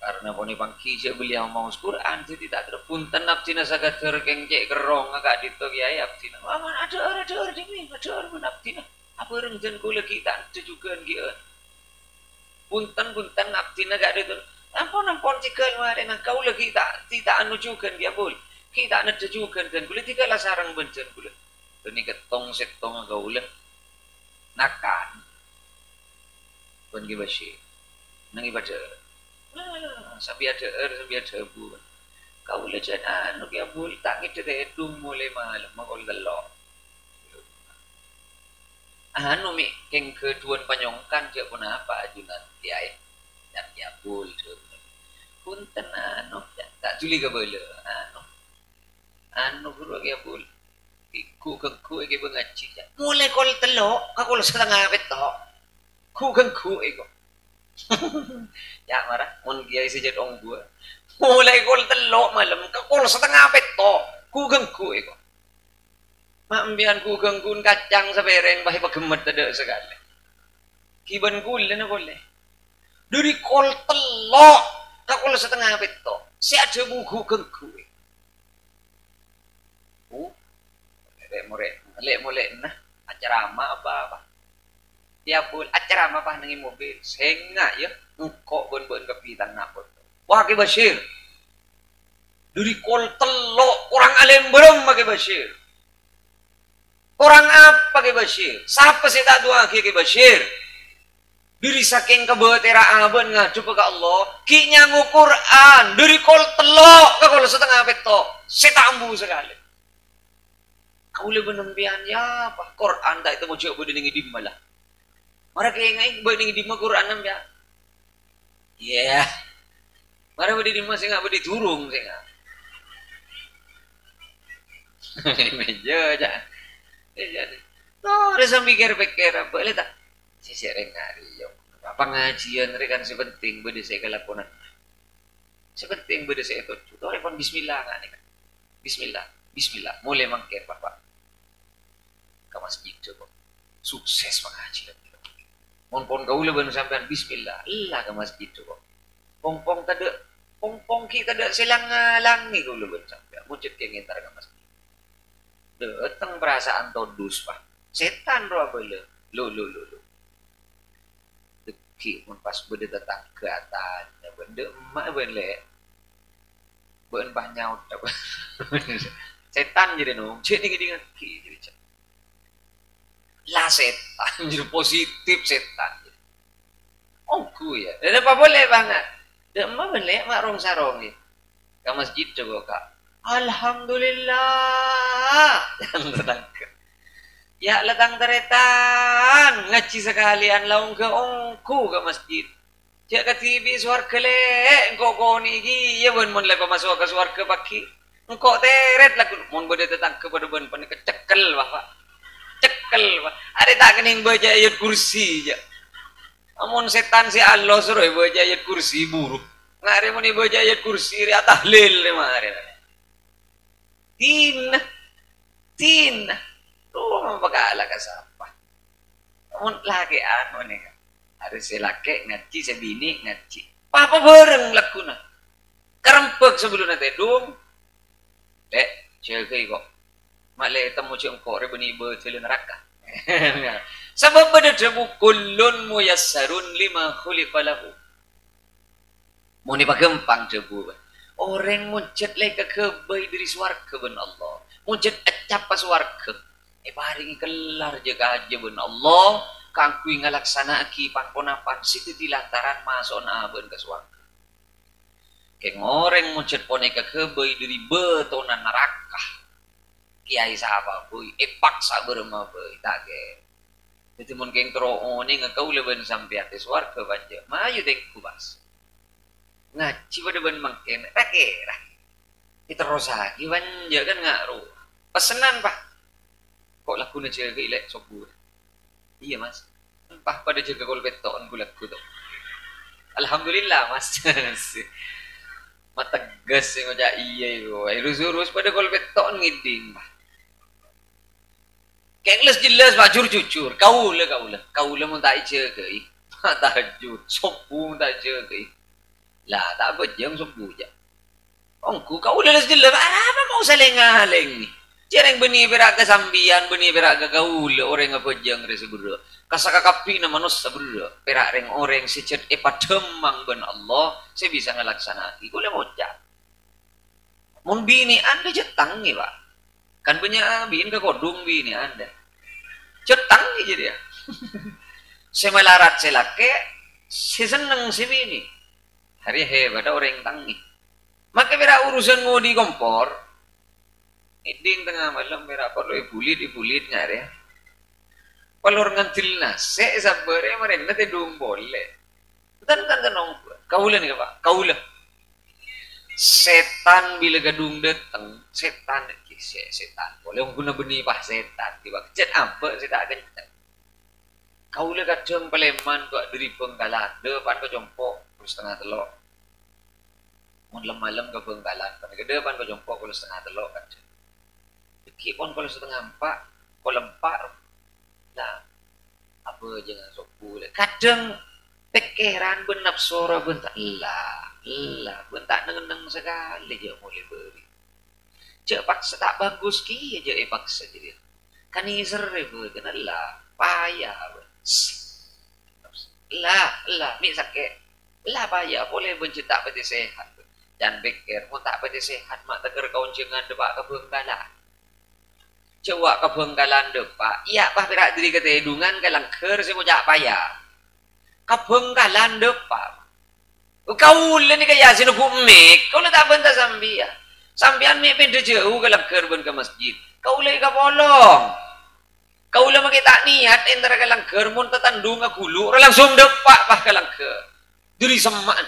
karena poni panggi siya beliau mau Quran jadi tak terpunten nafsina sagad terkengcek kerong agak dito kiai abdina aman ada demi ada menafsina apa rengjen kula kita tujukan kieu punten abdina gak dito ampun cikal mare nang kau lagi tak anujukan dia bol kita nak tujukan kan boleh tiga lah sarang bencen boleh ini ketong setong kau le nakan pun gi Bashir nang ibadah sampai ada bu kau le jana anu dia bol tak kita edung mulai malam makol delok anu mi keng keduan panyongkan je pun apa ajunan dia dan dia bol punten anu tak juli ke bela anu guru ke bol ku ke bengaci mulai kol telok ka kol setengah betok ku ego ya marah mun kiai sejat ong gua mulai kol telok malam ka kol setengah betok ku ego mambian ku genggun kacang sabereng bahi pagemet ada sekali kiban kul na boleh dari kol telok kakul setengah beto si ada buku genggu lek mulai nah acara apa tiap bulan acara apa nengi mobil senga ya engkok ben kepitan napot wah ke Bashir dari kol telok orang alim belum ke Bashir orang apa ke Bashir siapa sih tak doa ke Bashir diri saking kebeteraan aben ngadu ke Allah ki nyangu Quran dari kol telok ke kol setengah betok setambu sekali kau le benempian ya apa Quran tak itu mau coba dengan dimma lah mara kayak ngai dengan dimma Quran nam ya yeah mara bedi dimma singa bedi turung singa meja aja jadi tuh rasa pikir apa le tak si sering hari yo pengajian rekan sepenting beda saya kelakuan sepenting beda saya itu tuh repon bismillah kan bismillah mulai mangkir bapak ke masjid coba sukses pengajian pon kau leban sampean bismillah lah ke masjid coba pong kita ada selang-langi kau leban sampean muncul ke ngintar ke masjid datang perasaan todus pak setan roh apa lo ki pun pas bede tetang ke atas bende emak bende ben bah nyaut apa setan jadi nong cek nih dengan ki jadi cek lah setan jadi positif setan oh ku ya dan apa boleh banget dan emak boleh mak rong sarong ya ke masjid coba kak alhamdulillah yang datang ke ya latang teretan ngaji sekalian laung ke ongku ke masjid cek ke TV suarga le engkau kau ni gi ya bon mon lepa masuk ke suarga paki engkau teret lagu mon bode tetang ke bode bon pan kecekel bapak cekel pak ada tak kening baca ayat kursi ja amun setan si Allah suruh baca ayat kursi buruk ngare mun baca ayat kursi ri tahlil le mare tin tuh bagala ka sapa mun lagi anu nih harus laki ngaji sebini ngaji apa bareng lakuna kerempek sebelum nanti dong dek cewek kok malah temu cewek kok rebeni betul neraka sebab ada debu kullun muyassarun lima khuliqalahu mau dipagempang debu orang muncet lagi kebai dari swarga ben Allah muncet acap pas swarga baringi kelar jaga aja ben Allah kangku ngalaksana aki pangponapan situ lantaran masuk aben ke swarga keng orang muncet pone kebai dari betonan neraka kiai sapa boy paksa berema boy tage jadi mun keng troone ngekau leben sampai atas swarga banja mayu teng kubas ngaji pada ben mangken rakera terus lagi banja kan ngaruh pesenan pak kok lagu na jaga ilek sobur iya mas pah pada jaga kol beton gula kudo alhamdulillah mas mategas yang aja iya yo urus pada kol beton ngiding bah kengles jelas bajur jujur kaula mun tak jaga tahajud sobu tak jaga lah tak bejeng sobu ja ongku kaula jelas apa mau saling-aling ni jarang beni berak kesambian beni berak gaul orang apa jang rese buru kasakakapi na manusia buru perak reng orang secet pademang ben Allah saya bisa ngelaksana iku le moca mun bini anda jetang ni pak kan punya bini ke kodung bini anda jetang ni jadi ya saya melarat saya lake saya seneng si bini hari hebat orang tangi maka berak urusan ngodi kompor iding tengah malam merah perlu ibulit ngare palor ngantil nase sabare marena te dum bolle tan nong kaula nih pak kaula setan bila gadung datang setan setan boleh guna beni pak setan tiba cet apa saya tak kencang kaula kadang paleman kok dari Bengkalan depan ke jompo terus tengah telok malam ke Bengkalan pada depan ke jompo terus tengah telok kan kipon kalau setengah empat, kalau empat, lah apa jangan sopu. Kadang pikiran benapsora bentak lah, bentak neng sekali je mulai beri. Cek paksa tak bagus ki je paksa jadi. Kan iser rebe kena lah, payah. Lah, mi sakit. Lah payah boleh bencetak peti sehat. Dan pikir, mau tak peti sehat mak teger kaun jangan debak ke Bengkalan. Coba ke Bengkalan depak iya pah berak diri ke tehedungan ke langker saya mau jak payah ke Bengkalan depak kau ni kaya sinu kumik kau tak bentar sambian mek benda jauh ke langker ben ke masjid kau le ke bolong kau le makai tak niat entar ke langker mun tetandung ke gulu langsung depak pah ke langker diri semaan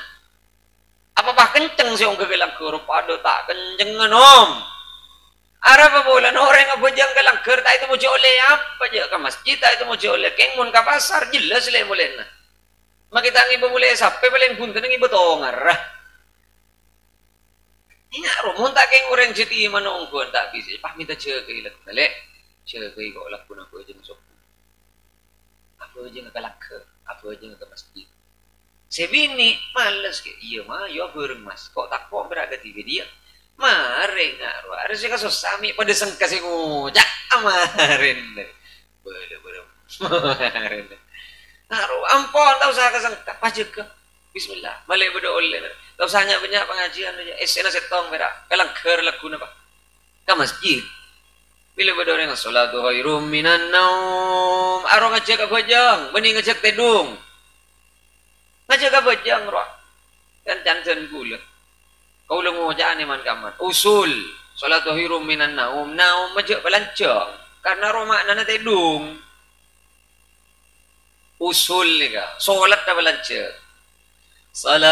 apa pah kenceng sih ke langker pada tak kenceng om Arab bolan orang apa jang ke langker tak itu mau oleh apa je ke masjid tak itu mau oleh keng mun ke pasar jelas le molena mak kita ngi boleh sampai paling punten ngi betongar ingat ro mun tak keng orang jeti manongkon tak bisa pah minta jaga ilak balik jaga kok lakuna apa jeung sok apa jeung ke langker apa jeung ke masjid sebini males ke iya mah yo bareng mas kok tak kok berada di dia mare ngaruh harus ka sami pada sengkasi ngujak amarin boleh Ngaruh ampun tak usah kesengkak pas juga. Bismillah. Balik berdoa oleh. Tak usah banyak pengajian aja. Esena setong berak. Kalang ker lagu napa. Ke masjid. Bila berdoa dengan salatu khairum minan naum. Arong ngajak aku bajang. Bening ngajak tedung. Ngajak aku bajang roh. Kan jantan gula. Kau lengo jaan man kaman. Usul. Salatu khairum minan naum. Naum majak balancang. Karena roh maknanya tedung. Usul ni ka. Solat na balancang. Salatu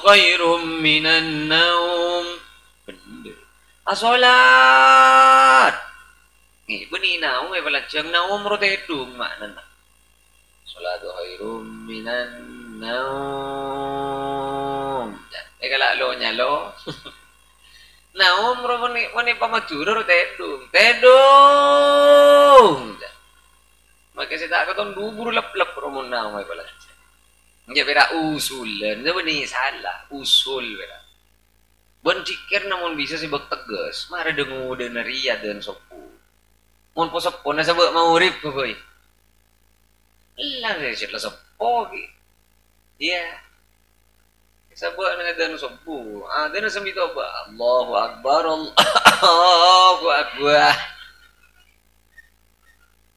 khairum minan naum. Benda. Solat. Ni beni naum ay balancang. Naum ro tedung maknanya. Salatu khairum minan naum. Kalau lo nyalo. Naum ro mani pamadura ro tedung. Tedung. Maka saya tak kata dubur lep-lep ro mun naum ay balancang. Nya bera usul. Nya beni salah. Usul bera. Bon cikir namun bisa sibuk tegas. Mara dengu dan ria dan sopu. Mun po sopo na sabak maurip ko boy. Ilang sila sopo ki. Iya. Sabak na dan sopu. Ah, dan sambito ba? Allahu akbar. Allahu akbar.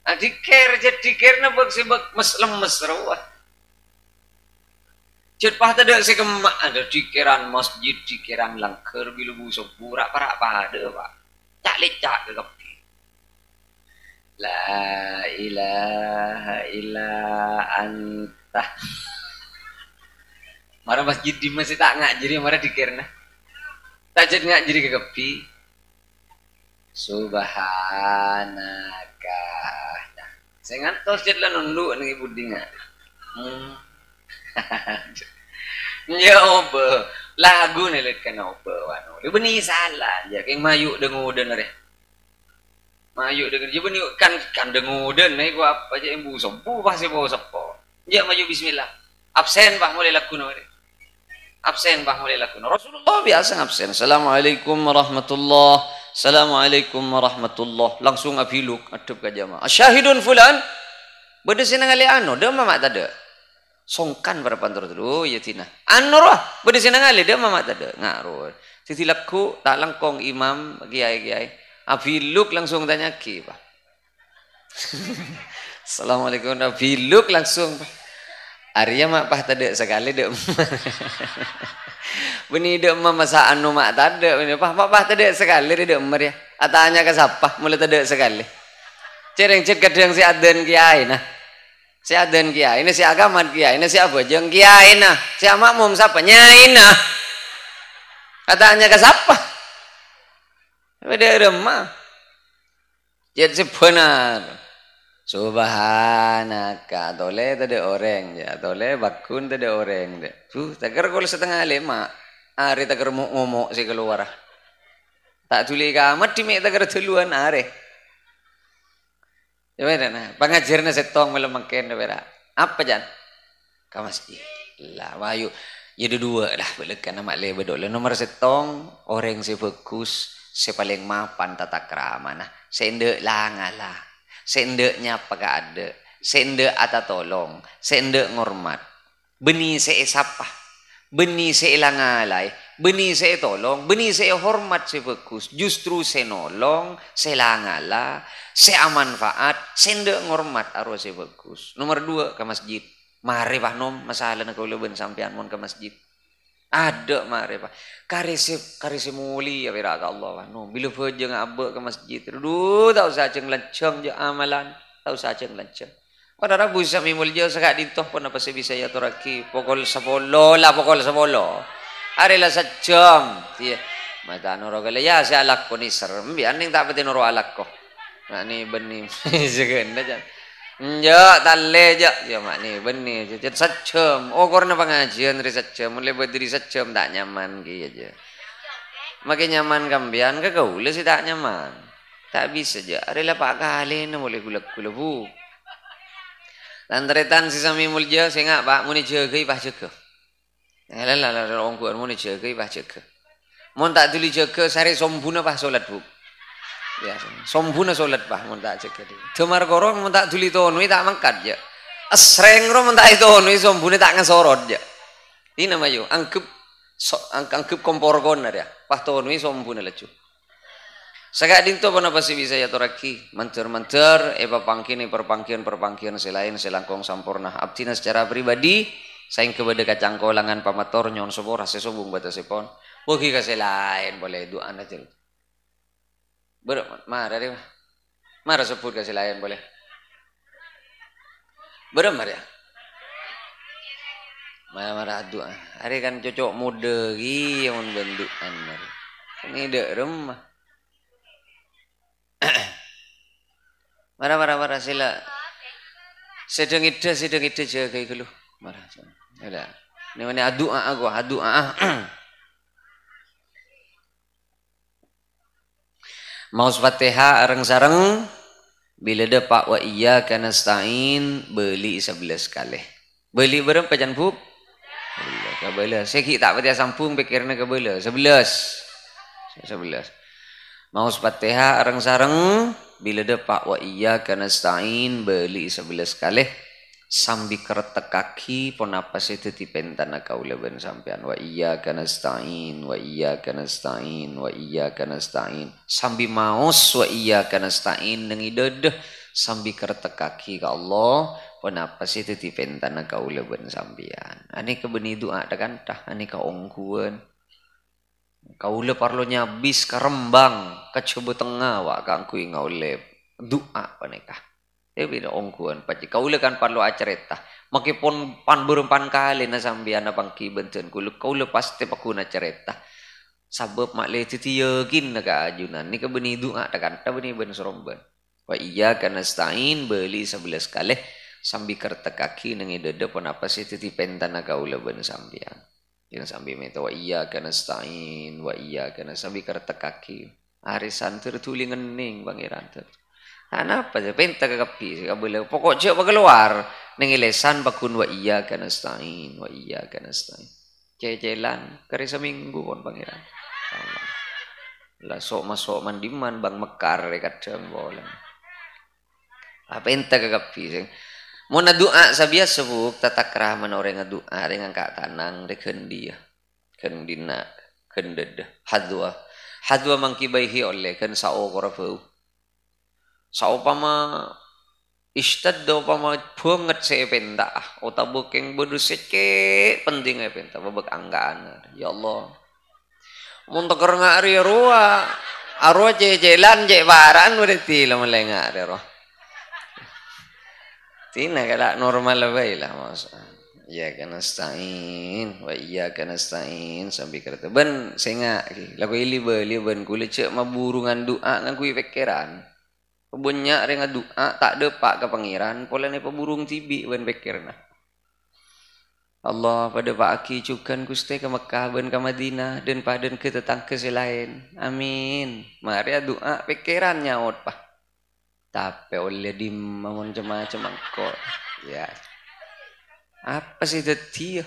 Ah, dikir na bag sibak mas lemes rawat. Jad pah tada si kemak ada dikiran masjid dikiran langker bila busuk burak parak pada pak. Cak lecak ke kepi. La ilaha illa anta. Mara masjid di masjid tak ngajiri mara dikirna. Tak jad ngajiri ke kepi. Subhanaka. Nah, saya ngantos jad lah nunduk nih budinga. Ya oba lagu ni lekan oba wano. Dia beni salah je keng mayuk dengoden re. Mayuk dengan je beni kan dengoden ni ku apa je embu sompu pasti bawa sepo. Je maju bismillah. Absen bah mulai lagu no. Absen bah mulai lagu no. Rasulullah biasa absen. Assalamualaikum warahmatullah. Assalamualaikum warahmatullah. Langsung abiluk adep ka jamaah. Syahidun fulan. Bede sinangali anu de mamak tada. Songkan para pantor dulu ya tina. Anu roh bede sinangali de mamak tada. Ngaruh. Titi laku tak langkong imam kiai. Abiluk langsung tanya ki pak. Assalamualaikum abiluk langsung. Arya mak pah tada sekali de. Beni de masa anu mak tada. Pah tada sekali de mer ya. Atanya ke siapa mulai tada sekali. Cereng cek kadang si aden kiai nah. Si aden kiai, ini si agamat kiai, ini si apa? Jeng kiai nah, si makmum siapa? Nyai nah. Katanya ke siapa? Beda remah. Jadi sebenar. Subhanaka, tole tadi orang ya, tole bakun tadi orang deh. Takar kalau setengah lima, hari takar mau ngomong si keluar. Tak tuli kamat di mek takar duluan hari. Ya benar nah, pengajarnya setong malam makan berak. Apa jan? Ke masjid. Lah wayu. Ya dua lah belekan nama le bedol. Nomor setong orang si bagus, si paling mapan tata krama nah. Sendek langalah. Sendeknya apa ada. Sendek ata tolong, sendek ngormat. Beni se sapa. Beni se langalai. Beni se tolong, beni se hormat se bagus. Justru se nolong, se langala, se amanfaat, se ndek ngormat aro se bagus. Nomor dua ke masjid. Mari pak nom masalah nak kau leben sampean mon ke masjid. Ada mari pak. Karese muli ya berak Allah pak nom. Bila beje ngabek ke masjid. Duh tak usah ceng lancang je amalan. Tak usah ceng lancang. Pada rabu sami mulja sekat dintoh pun apa se bisa ya toraki. Pokol 10 lah pokol 10. Arilah sejam, dia. Mata noro kali ya si alak ko ni serem. Biar ning tak pati noro alak ko. Mak ni benih, segan aja. Ya talle aja, ya mak ni benih. Jadi sejam. Oh korna pengajian dari sejam. Mulai berdiri sejam tak nyaman gitu aja. Makin nyaman kambian ke kau sih tak nyaman. Tak bisa aja. Arilah pak kali ni boleh gulak bu. Lantaran si sami mulja saya ngak pak muni jaga ipah jaga. Lah orang kuat mau jaga, bah jaga. Mau tak tuli jaga, sari sombuna bah solat bu. biasa sombuna solat bah mun tak cek dia temar gorong mun tak tuli tonui tak mangkat ya asreng ro mun tak tonui sombune tak ngasorot ya ini nama yo angkep kompor kon ada pah tonui sombuna lecu sagak dinto pun apa sih bisa ya toraki manter perpangkian selain selangkong sampurna abtina secara pribadi saing kepada kacang kolangan pamator nyon sobor hasil sobung bata sepon bogi kasih lain boleh doa aja marah deh marah sebut kasih lain boleh beremar ya marah doa hari kan cocok mode yang bentukan ini dek remah marah sila sedang ide jaga itu marah ada ini mana adu mau Fatihah areng sareng bila dapat wa iyyaka nasta'in beli 11 kali beli berapa jan bu kabela seki tak pati sampung pikirna kabela 11 mau Fatihah areng sareng bila dapat wa iyyaka nasta'in beli 11 kali sambil kertek kaki pun apa sih itu tipentana kaula ben sampean wa iyyaka nasta'in sambil maus wa iyyaka nasta'in nengi dedeh sambil kertek kaki ke Allah pun apa sih itu tipentana kaula ben sampean ani kebeni doa kan tah ani ka ongkuan kaula parlonya bis ka Rembang ka Cobo Tengah wa kangkui ngaule doa panikah beda ongkuan paci kaula kan parlo acareta makipun pan berempan kali na sambiana pangki benten kaula pasti pakuna careta sabab mak le titiyegin na kaajunan ni kabeni doa kan ta beni ben soromban wa iyyaka nasta'in beli 11 kali sambil kertek kaki nengi dede pun apa sih titipentan na kaula ben sambian yang sambil minta wa iyyaka nasta'in sambil kertek kaki arisan tertuli ngening pangeran ter apa sih penta kekapi kabel pokok cek keluar nengilesan bakun wa iyyaka nasta'in cecelan kari seminggu pun pangeran lah sok masuk mandiman bang mekar dekat jam bola apa enta kekapi sih mau doa sabias sebuk tatak rahman orang doa dengan kak tanang deken dia kendina kendeda hadwa mangkibaihi oleh kan sao korafau saupama istad upama banget saya penta otak bukeng bodoh seke penting ya penta babak anggaan ya Allah mun teker ngari arwah jejelan je baran berarti lama lengah roh tina kala normal bae lah mas ya kana stain wa iya kana stain sampai kata ben senga lagu ili ben kulit cek maburungan doa ngan kui pikiran punya dengan doa tak depak ke pangeran pola ni peburung tibi ben pikirna Allah pada pak aki cukan kuste ke Mekah ben ke Madinah dan padan ke tetangga selain amin mari doa pikiran nyaut pak tapi oleh di macam kok ya apa sih dia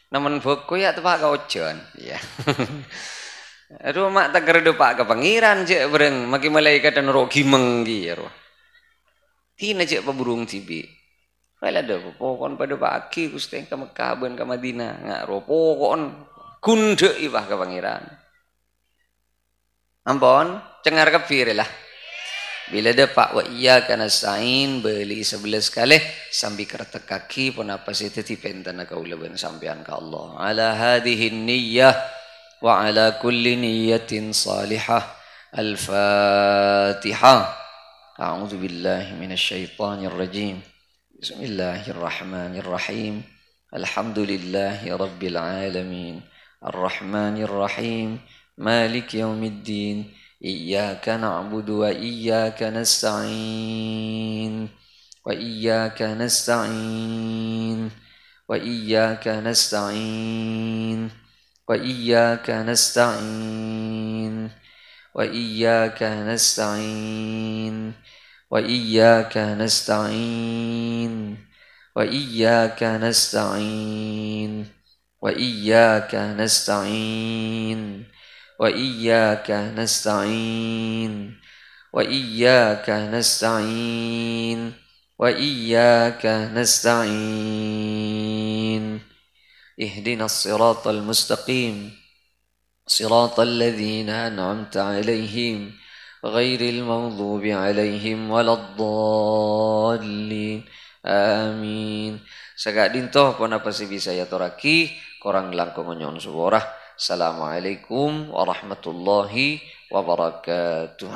namun boko ya tepak kau jon ya aduh mak tak gerdo pak ke pangeran je bereng maki malaikat dan rogi menggi ya roh tina je paburung tibi kala ada pokon pada pagi kuste ke Mekah ben ke Madinah ngak roh pokon kunde ibah ke pangeran ampun cengar kepir lah bila ada pak wa iyyaka nasta'in beli 11 kali sambil kertek kaki pun apa sih titipen tanah kaula ben sampean ka Allah ala hadhihi niyyah وعلى كل نية صالحة الفاتحة أعوذ بالله من الشيطان الرجيم بسم الله الرحمن الرحيم الحمد لله رب العالمين الرحمن الرحيم مالك يوم الدين إياك نعبد وإياك نستعين وإياك نستعين وإياك نستعين وإياك نستعين وإياك نستعين وإياك نستعين وإياك نستعين وإياك نستعين وإياك نستعين وإياك نستعين وإياك نستعين اهدنا الصراط المستقيم صراط الذين أنعمت عليهم غير المغضوب عليهم ولا الضالين آمين. Sagak dintoh pun apa sih bisa ya toraki korang langkung nyon suwarah. Assalamualaikum warahmatullahi wabarakatuh.